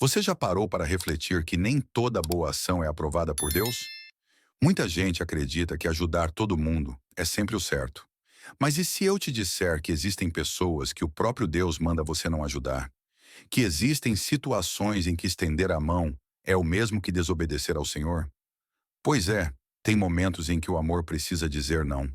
Você já parou para refletir que nem toda boa ação é aprovada por Deus? Muita gente acredita que ajudar todo mundo é sempre o certo. Mas e se eu te disser que existem pessoas que o próprio Deus manda você não ajudar? Que existem situações em que estender a mão é o mesmo que desobedecer ao Senhor? Pois é, tem momentos em que o amor precisa dizer não.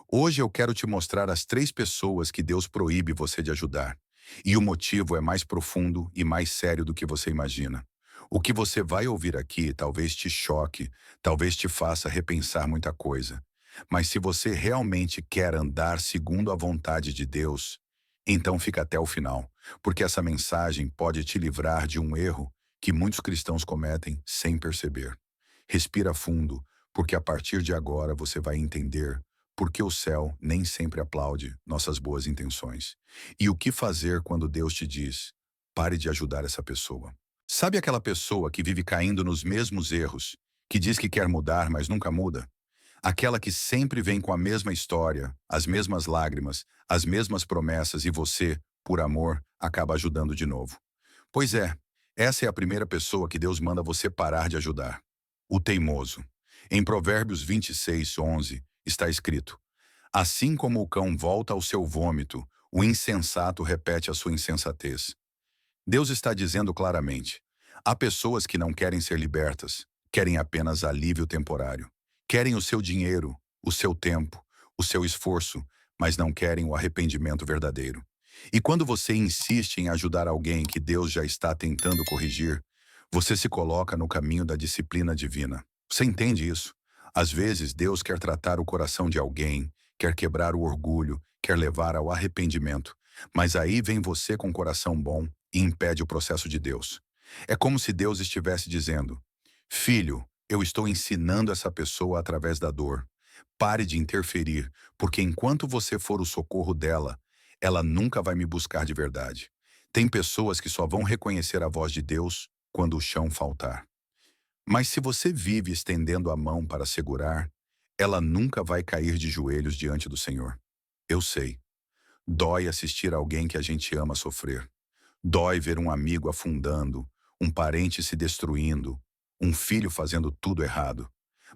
Hoje eu quero te mostrar as 3 pessoas que Deus proíbe você de ajudar. E o motivo é mais profundo e mais sério do que você imagina. O que você vai ouvir aqui talvez te choque, talvez te faça repensar muita coisa. Mas se você realmente quer andar segundo a vontade de Deus, então fica até o final, porque essa mensagem pode te livrar de um erro que muitos cristãos cometem sem perceber. Respira fundo, porque a partir de agora você vai entender porque o céu nem sempre aplaude nossas boas intenções. E o que fazer quando Deus te diz: pare de ajudar essa pessoa? Sabe aquela pessoa que vive caindo nos mesmos erros, que diz que quer mudar, mas nunca muda? Aquela que sempre vem com a mesma história, as mesmas lágrimas, as mesmas promessas e você, por amor, acaba ajudando de novo. Pois é, essa é a primeira pessoa que Deus manda você parar de ajudar. O teimoso. Em Provérbios 26:11 está escrito: assim como o cão volta ao seu vômito, o insensato repete a sua insensatez. Deus está dizendo claramente: há pessoas que não querem ser libertas, querem apenas alívio temporário. Querem o seu dinheiro, o seu tempo, o seu esforço, mas não querem o arrependimento verdadeiro. E quando você insiste em ajudar alguém que Deus já está tentando corrigir, você se coloca no caminho da disciplina divina. Você entende isso? Às vezes, Deus quer tratar o coração de alguém, quer quebrar o orgulho, quer levar ao arrependimento. Mas aí vem você com coração bom e impede o processo de Deus. É como se Deus estivesse dizendo: filho, eu estou ensinando essa pessoa através da dor. Pare de interferir, porque enquanto você for o socorro dela, ela nunca vai me buscar de verdade. Tem pessoas que só vão reconhecer a voz de Deus quando o chão faltar. Mas se você vive estendendo a mão para segurar, ela nunca vai cair de joelhos diante do Senhor. Eu sei. Dói assistir alguém que a gente ama sofrer. Dói ver um amigo afundando, um parente se destruindo, um filho fazendo tudo errado.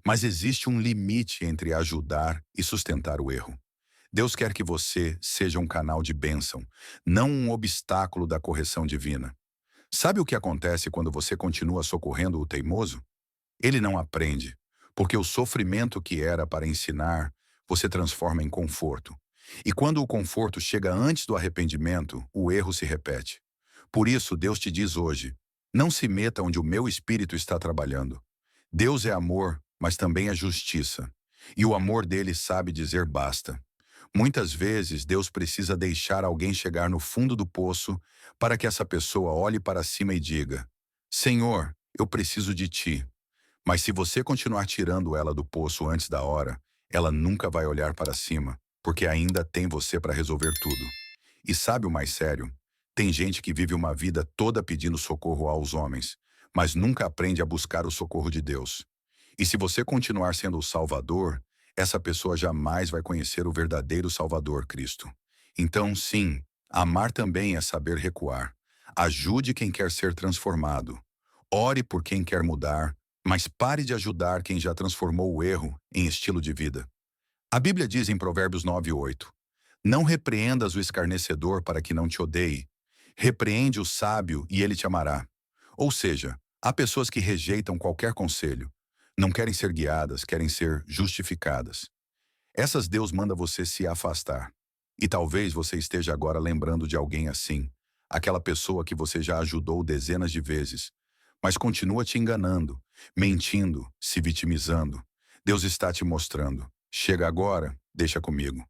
Mas existe um limite entre ajudar e sustentar o erro. Deus quer que você seja um canal de bênção, não um obstáculo da correção divina. Sabe o que acontece quando você continua socorrendo o teimoso? Ele não aprende, porque o sofrimento que era para ensinar, você transforma em conforto. E quando o conforto chega antes do arrependimento, o erro se repete. Por isso, Deus te diz hoje: não se meta onde o meu espírito está trabalhando. Deus é amor, mas também é justiça. E o amor dele sabe dizer basta. Muitas vezes, Deus precisa deixar alguém chegar no fundo do poço para que essa pessoa olhe para cima e diga: Senhor, eu preciso de ti. Mas se você continuar tirando ela do poço antes da hora, ela nunca vai olhar para cima, porque ainda tem você para resolver tudo. E sabe o mais sério? Tem gente que vive uma vida toda pedindo socorro aos homens, mas nunca aprende a buscar o socorro de Deus. E se você continuar sendo o Salvador, essa pessoa jamais vai conhecer o verdadeiro Salvador, Cristo. Então, sim, amar também é saber recuar. Ajude quem quer ser transformado. Ore por quem quer mudar, mas pare de ajudar quem já transformou o erro em estilo de vida. A Bíblia diz em Provérbios 9:8: não repreendas o escarnecedor para que não te odeie. Repreende o sábio e ele te amará. Ou seja, há pessoas que rejeitam qualquer conselho. Não querem ser guiadas, querem ser justificadas. Essas Deus manda você se afastar. E talvez você esteja agora lembrando de alguém assim. Aquela pessoa que você já ajudou dezenas de vezes, mas continua te enganando, mentindo, se vitimizando. Deus está te mostrando: chega agora, deixa comigo.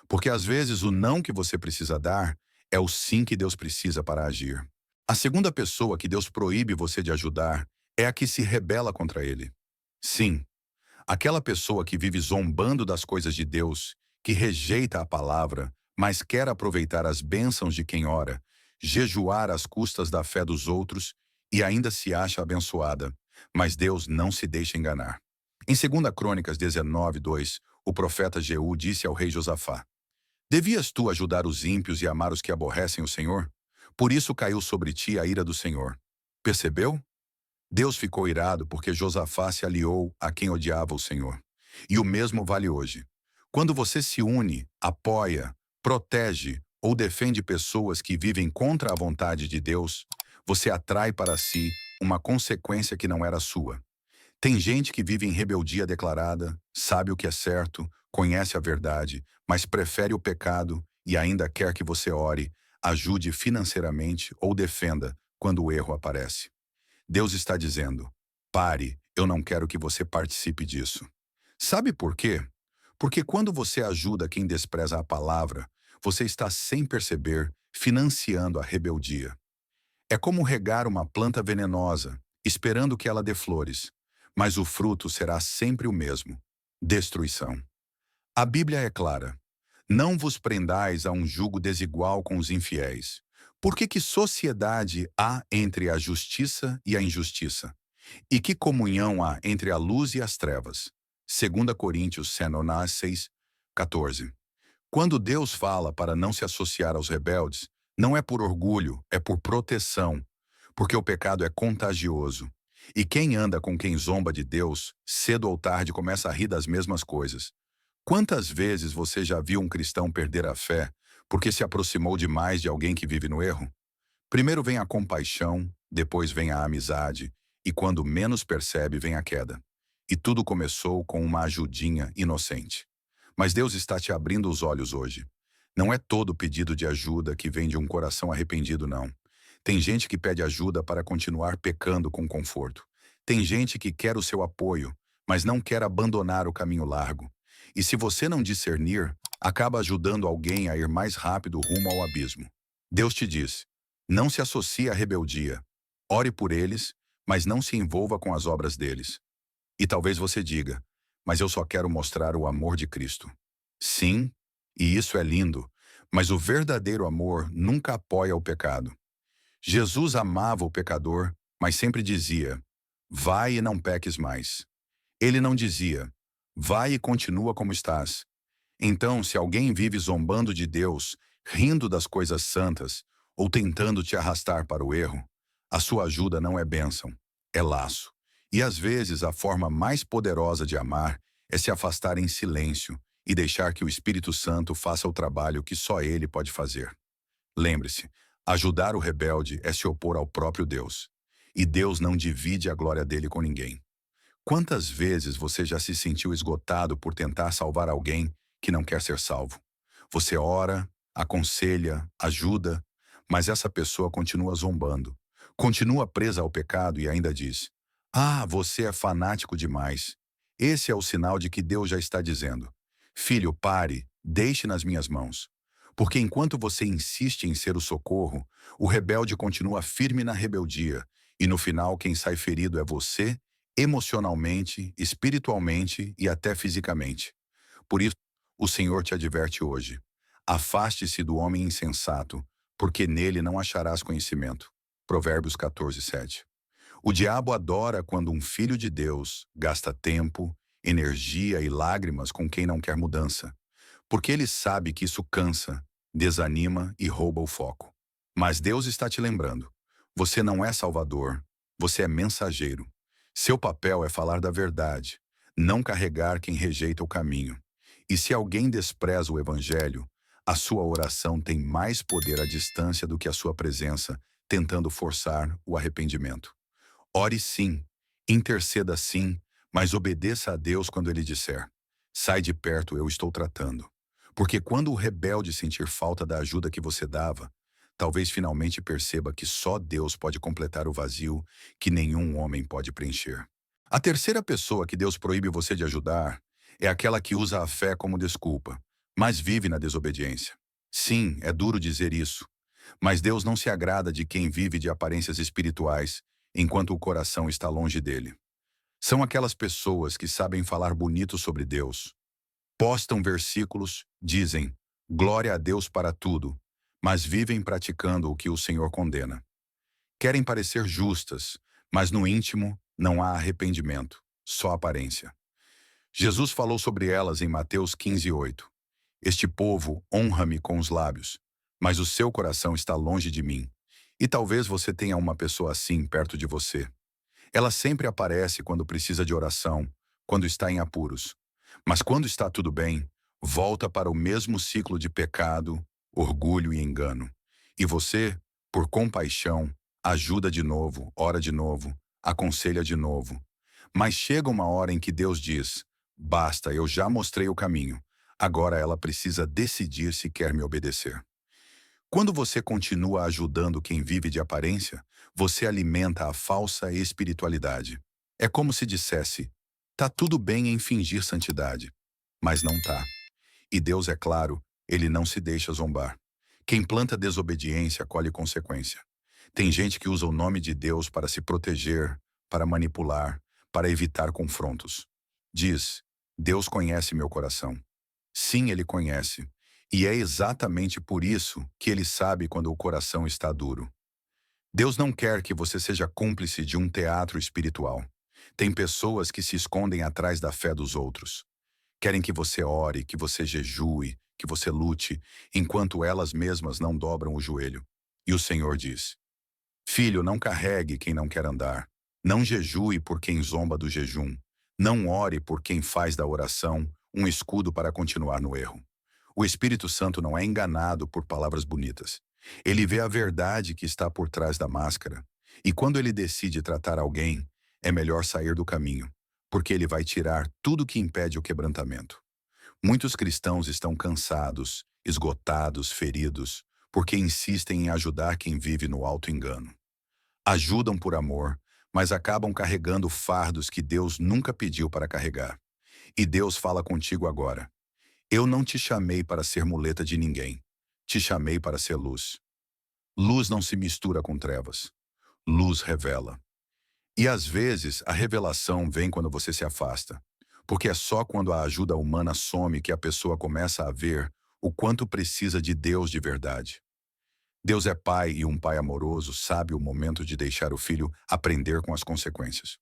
Porque às vezes o não que você precisa dar é o sim que Deus precisa para agir. A segunda pessoa que Deus proíbe você de ajudar é a que se rebela contra ele. Sim, aquela pessoa que vive zombando das coisas de Deus, que rejeita a palavra, mas quer aproveitar as bênçãos de quem ora, jejuar às custas da fé dos outros e ainda se acha abençoada. Mas Deus não se deixa enganar. Em 2 Crônicas 19:2, o profeta Jeú disse ao rei Josafá: devias tu ajudar os ímpios e amar os que aborrecem o Senhor? Por isso caiu sobre ti a ira do Senhor. Percebeu? Deus ficou irado porque Josafá se aliou a quem odiava o Senhor. E o mesmo vale hoje. Quando você se une, apoia, protege ou defende pessoas que vivem contra a vontade de Deus, você atrai para si uma consequência que não era sua. Tem gente que vive em rebeldia declarada, sabe o que é certo, conhece a verdade, mas prefere o pecado e ainda quer que você ore, ajude financeiramente ou defenda quando o erro aparece. Deus está dizendo: pare, eu não quero que você participe disso. Sabe por quê? Porque quando você ajuda quem despreza a palavra, você está, sem perceber, financiando a rebeldia. É como regar uma planta venenosa, esperando que ela dê flores, mas o fruto será sempre o mesmo: destruição. A Bíblia é clara: não vos prendais a um jugo desigual com os infiéis. Porque que sociedade há entre a justiça e a injustiça? E que comunhão há entre a luz e as trevas? 2 Coríntios 6, 14. Quando Deus fala para não se associar aos rebeldes, não é por orgulho, é por proteção, porque o pecado é contagioso. E quem anda com quem zomba de Deus, cedo ou tarde começa a rir das mesmas coisas. Quantas vezes você já viu um cristão perder a fé porque se aproximou demais de alguém que vive no erro? Primeiro vem a compaixão, depois vem a amizade, e quando menos percebe, vem a queda. E tudo começou com uma ajudinha inocente. Mas Deus está te abrindo os olhos hoje. Não é todo pedido de ajuda que vem de um coração arrependido, não. Tem gente que pede ajuda para continuar pecando com conforto. Tem gente que quer o seu apoio, mas não quer abandonar o caminho largo. E se você não discernir, acaba ajudando alguém a ir mais rápido rumo ao abismo. Deus te diz: não se associe à rebeldia. Ore por eles, mas não se envolva com as obras deles. E talvez você diga: mas eu só quero mostrar o amor de Cristo. Sim, e isso é lindo, mas o verdadeiro amor nunca apoia o pecado. Jesus amava o pecador, mas sempre dizia: vai e não peques mais. Ele não dizia: vai e continua como estás. Então, se alguém vive zombando de Deus, rindo das coisas santas, ou tentando te arrastar para o erro, a sua ajuda não é bênção, é laço. E às vezes a forma mais poderosa de amar é se afastar em silêncio e deixar que o Espírito Santo faça o trabalho que só ele pode fazer. Lembre-se, ajudar o rebelde é se opor ao próprio Deus. E Deus não divide a glória dele com ninguém. Quantas vezes você já se sentiu esgotado por tentar salvar alguém que não quer ser salvo? Você ora, aconselha, ajuda, mas essa pessoa continua zombando, continua presa ao pecado e ainda diz: ah, você é fanático demais. Esse é o sinal de que Deus já está dizendo: filho, pare, deixe nas minhas mãos. Porque enquanto você insiste em ser o socorro, o rebelde continua firme na rebeldia, e no final quem sai ferido é você, emocionalmente, espiritualmente e até fisicamente. Por isso, o Senhor te adverte hoje: afaste-se do homem insensato, porque nele não acharás conhecimento. Provérbios 14, 7. O diabo adora quando um filho de Deus gasta tempo, energia e lágrimas com quem não quer mudança, porque ele sabe que isso cansa, desanima e rouba o foco. Mas Deus está te lembrando: você não é salvador, você é mensageiro. Seu papel é falar da verdade, não carregar quem rejeita o caminho. E se alguém despreza o evangelho, a sua oração tem mais poder à distância do que a sua presença, tentando forçar o arrependimento. Ore sim, interceda sim, mas obedeça a Deus quando Ele disser: sai de perto, eu estou tratando. Porque quando o rebelde sentir falta da ajuda que você dava, talvez finalmente perceba que só Deus pode completar o vazio que nenhum homem pode preencher. A terceira pessoa que Deus proíbe você de ajudar é aquela que usa a fé como desculpa, mas vive na desobediência. Sim, é duro dizer isso, mas Deus não se agrada de quem vive de aparências espirituais, enquanto o coração está longe dele. São aquelas pessoas que sabem falar bonito sobre Deus, postam versículos, dizem glória a Deus para tudo, mas vivem praticando o que o Senhor condena. Querem parecer justas, mas no íntimo não há arrependimento, só aparência. Jesus falou sobre elas em Mateus 15, 8. Este povo honra-me com os lábios, mas o seu coração está longe de mim. E talvez você tenha uma pessoa assim perto de você. Ela sempre aparece quando precisa de oração, quando está em apuros. Mas quando está tudo bem, volta para o mesmo ciclo de pecado, orgulho e engano. E você, por compaixão, ajuda de novo, ora de novo, aconselha de novo. Mas chega uma hora em que Deus diz: basta, eu já mostrei o caminho. Agora ela precisa decidir se quer me obedecer. Quando você continua ajudando quem vive de aparência, você alimenta a falsa espiritualidade. É como se dissesse: tá tudo bem em fingir santidade, mas não tá. E Deus, é claro, ele não se deixa zombar. Quem planta desobediência colhe consequência. Tem gente que usa o nome de Deus para se proteger, para manipular, para evitar confrontos. Diz: Deus conhece meu coração. Sim, ele conhece. E é exatamente por isso que ele sabe quando o coração está duro. Deus não quer que você seja cúmplice de um teatro espiritual. Tem pessoas que se escondem atrás da fé dos outros. Querem que você ore, que você jejue, que você lute, enquanto elas mesmas não dobram o joelho. E o Senhor diz: Filho, não carregue quem não quer andar. Não jejue por quem zomba do jejum. Não ore por quem faz da oração um escudo para continuar no erro. O Espírito Santo não é enganado por palavras bonitas. Ele vê a verdade que está por trás da máscara. E quando ele decide tratar alguém, é melhor sair do caminho, porque ele vai tirar tudo que impede o quebrantamento. Muitos cristãos estão cansados, esgotados, feridos, porque insistem em ajudar quem vive no auto-engano. Ajudam por amor, mas acabam carregando fardos que Deus nunca pediu para carregar. E Deus fala contigo agora: eu não te chamei para ser muleta de ninguém. Te chamei para ser luz. Luz não se mistura com trevas. Luz revela. E às vezes a revelação vem quando você se afasta. Porque é só quando a ajuda humana some que a pessoa começa a ver o quanto precisa de Deus de verdade. Deus é pai e um pai amoroso sabe o momento de deixar o filho aprender com as consequências.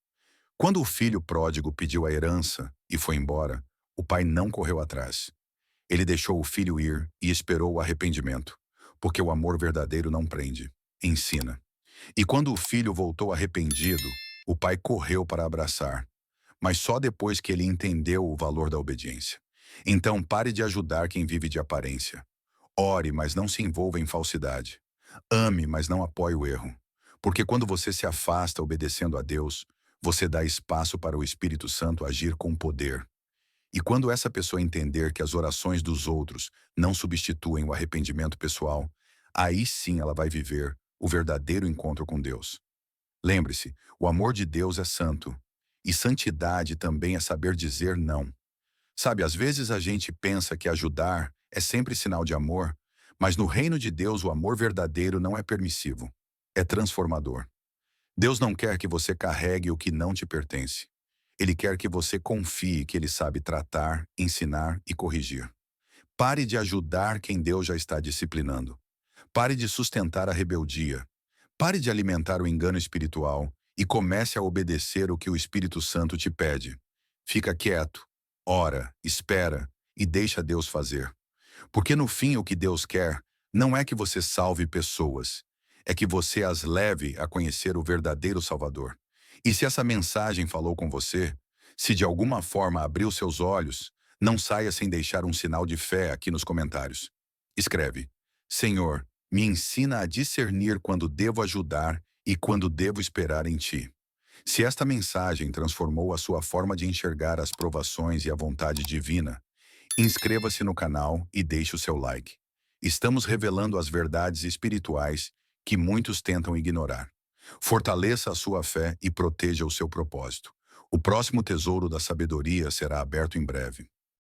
Quando o filho pródigo pediu a herança e foi embora, o pai não correu atrás. Ele deixou o filho ir e esperou o arrependimento, porque o amor verdadeiro não prende, ensina. E quando o filho voltou arrependido, o pai correu para abraçar, mas só depois que ele entendeu o valor da obediência. Então pare de ajudar quem vive de aparência. Ore, mas não se envolva em falsidade. Ame, mas não apoie o erro. Porque quando você se afasta obedecendo a Deus, você dá espaço para o Espírito Santo agir com poder. E quando essa pessoa entender que as orações dos outros não substituem o arrependimento pessoal, aí sim ela vai viver o verdadeiro encontro com Deus. Lembre-se, o amor de Deus é santo. E santidade também é saber dizer não. Sabe, às vezes a gente pensa que ajudar é sempre sinal de amor, mas no reino de Deus o amor verdadeiro não é permissivo, é transformador. Deus não quer que você carregue o que não te pertence. Ele quer que você confie que ele sabe tratar, ensinar e corrigir. Pare de ajudar quem Deus já está disciplinando. Pare de sustentar a rebeldia. Pare de alimentar o engano espiritual e comece a obedecer o que o Espírito Santo te pede. Fica quieto, ora, espera e deixa Deus fazer. Porque no fim o que Deus quer não é que você salve pessoas, é que você as leve a conhecer o verdadeiro Salvador. E se essa mensagem falou com você, se de alguma forma abriu seus olhos, não saia sem deixar um sinal de fé aqui nos comentários. Escreve: Senhor, me ensina a discernir quando devo ajudar e quando devo esperar em Ti. Se esta mensagem transformou a sua forma de enxergar as provações e a vontade divina, inscreva-se no canal e deixe o seu like. Estamos revelando as verdades espirituais que muitos tentam ignorar. Fortaleça a sua fé e proteja o seu propósito. O próximo tesouro da sabedoria será aberto em breve.